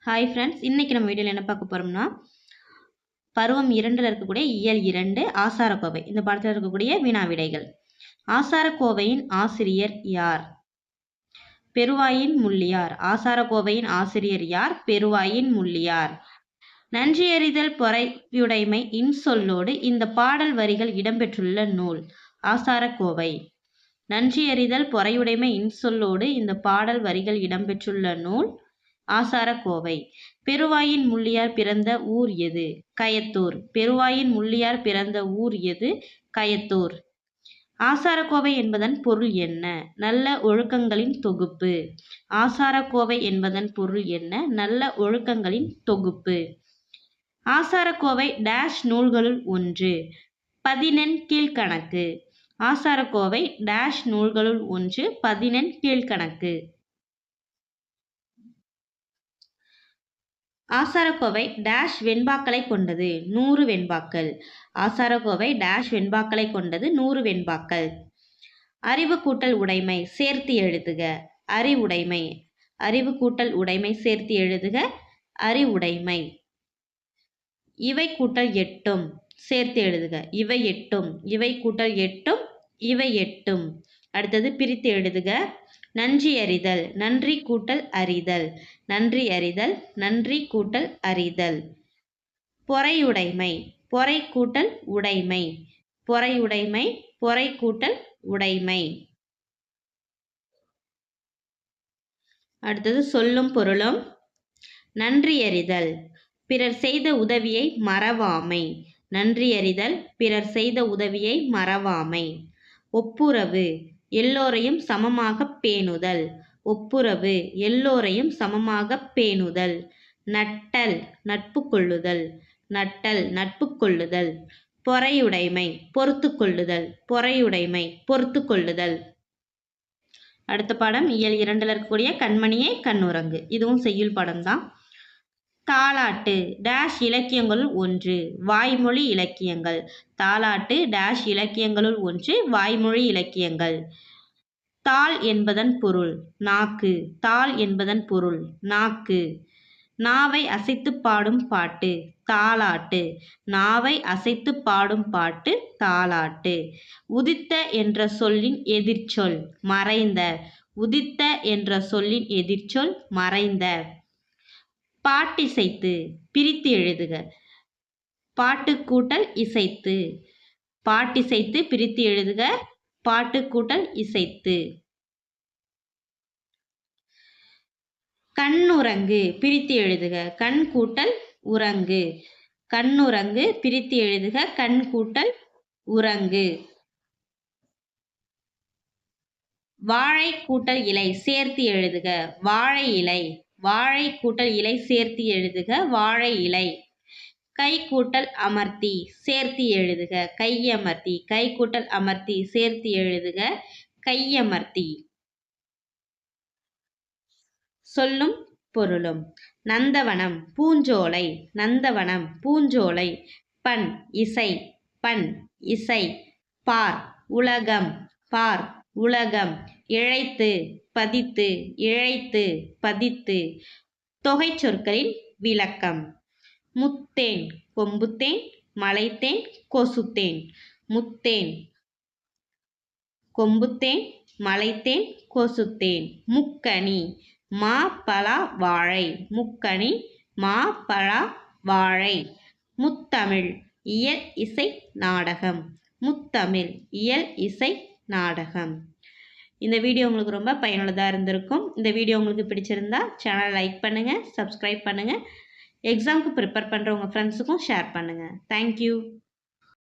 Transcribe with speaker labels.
Speaker 1: Hi friends, இன்னைக்கு நம்ம வீடியோவில் என்ன பார்க்க போகிறோம்னா பருவம் 2ல் இருக்கக்கூடிய இயல் 2 ஆசாரக்கோவை. இந்த பாடத்தில் இருக்கக்கூடிய வினா விடைகள். ஆசாரக்கோவையின் ஆசிரியர் யார்? பெருவாயின் முள்ளியார். ஆசாரக்கோவையின் ஆசிரியர் யார்? பெருவாயின் முள்ளியார். நன்றியறிதல் பொறையுடைமை இன்சொல்லோடு இந்த பாடல் வரிகள் இடம்பெற்றுள்ள நூல். ஆசாரக்கோவை. நன்றியறிதல் பொறையுடைமை இன்சொல்லோடு இந்த பாடல் வரிகள் இடம்பெற்றுள்ள நூல் ஆசாரக்கோவை. பெருவாயின் முள்ளியார் பிறந்த ஊர் எது? கயத்தூர். பெருவாயின் முள்ளியார் பிறந்த ஊர் எது? கயத்தூர். ஆசாரக்கோவை என்பதன் பொருள் என்ன? நல்ல ஒழுக்கங்களின் தொகுப்பு. ஆசாரக்கோவை என்பதன் பொருள் என்ன? நல்ல ஒழுக்கங்களின் தொகுப்பு. ஆசாரக்கோவை டேஷ் நூல்களுள் ஒன்று. 11 கீழ்கணக்கு. ஆசாரக்கோவை டேஷ் நூல்களுள் ஒன்று. 11 கீழ்கணக்கு. ஆசாரக்கோவை டேஷ் வெண்பாக்களை கொண்டது. 100 வெண்பாக்கள். ஆசாரக்கோவை டேஷ் வெண்பாக்களை கொண்டது. 100 வெண்பாக்கள். அறிவு கூட்டல் உடைமை சேர்த்து எழுதுக. அறிவுடைமை. அறிவு கூட்டல் உடைமை சேர்த்து எழுதுக. அறிவுடைமை. இவை கூட்டல் எட்டும் சேர்த்து எழுதுக. இவை எட்டும். இவை கூட்டல் எட்டும். இவை எட்டும். அடுத்தது பிரித்து எழுதுக. நன்றி அறிதல். நன்றி கூட்டல் அறிதல். நன்றி அறிதல். நன்றி கூட்டல் அறிதல். பொறையுடைமை. பொறை கூட்டல் உடைமை. பொறையுடைமை. பொறை கூட்டல் உடைமை. அடுத்தது சொல்லும் பொருளும். நன்றி அறிதல். பிறர் செய்த உதவியை மறவாமை. நன்றி அறிதல். பிறர் செய்த உதவியை மறவாமை. ஒப்புரவு. எல்லோரையும் சமமாக பேணுதல். ஒப்புரவு. எல்லோரையும் சமமாக பேணுதல். நட்டல். நட்பு கொள்ளுதல். நட்டல். நட்பு கொள்ளுதல். பொறையுடைமை. பொறுத்து கொள்ளுதல். பொறையுடைமை. பொறுத்து கொள்ளுதல். அடுத்த பாடம் இயல் 2ல் இருக்கக்கூடிய கண்மணியே கண்ணுறங்கு. இதுவும் செய்யுள் பாடம் தான். தாலாட்டு டேஷ் இலக்கியங்களுள் ஒன்று. வாய்மொழி இலக்கியங்கள். தாலாட்டு டேஷ் இலக்கியங்களுள் ஒன்று. வாய்மொழி இலக்கியங்கள். தாள் என்பதன் பொருள். நாக்கு. தாள் என்பதன் பொருள். நாக்கு. நாவை அசைத்து பாடும் பாட்டு. தாலாட்டு. நாவை அசைத்து பாடும் பாட்டு. தாலாட்டு. உதித்த என்ற சொல்லின் எதிர்ச்சொல். மறைந்த. உதித்த என்ற சொல்லின் எதிர்ச்சொல் மறைந்த. பாட்டிசைத்து பிரித்து எழுதுக. பாட்டு கூட்டல் இசைத்து. பாட்டிசைத்து பிரித்து எழுதுக. பாட்டு கூட்டல் இசைத்து. கண்ணுறங்கு பிரித்து எழுதுக. கண் கூட்டல் உறங்கு. கண்ணுறங்கு பிரித்து எழுதுக. கண் கூட்டல் உறங்கு. வாழை கூட்டல் இலை சேர்த்து எழுதுக. வாழை இலை. வாழை கூட்டல் இலை சேர்த்து எழுதுக. வாழை இலை. கை கூட்டல் அமர்த்தி சேர்த்து எழுதுக. கையமர்த்தி. கை கூட்டல் அமர்த்தி சேர்த்து எழுதுக. கையமர்த்தி. சொல்லும் பொருளும். நந்தவனம் பூஞ்சோலை. நந்தவனம் பூஞ்சோலை. பண் இசை. பண் இசை. பார் உலகம். பார் உலகம். இழைத்து பதித்து. இழைத்து பதித்து. தொகை சொற்களின் விளக்கம். முத்தேன் கொம்புத்தேன் மலைத்தேன் கொசுத்தேன். முத்தேன் கொம்புத்தேன் மலைத்தேன் கொசுத்தேன். முக்கணி மா பலா வாழை. முக்கணி மா பலா வாழை. முத்தமிழ் இயல் இசை நாடகம். முத்தமிழ் இயல் இசை நாடகம். இந்த வீடியோ உங்களுக்கு ரொம்ப பயனுள்ளதாக இருந்திருக்கும். இந்த வீடியோ உங்களுக்கு பிடிச்சிருந்தா சேனலை லைக் பண்ணுங்கள், சப்ஸ்கிரைப் பண்ணுங்கள். எக்ஸாமுக்கு ப்ரிப்பேர் பண்ணுற உங்கள் ஃப்ரெண்ட்ஸுக்கும் ஷேர் பண்ணுங்கள். தேங்க்யூ.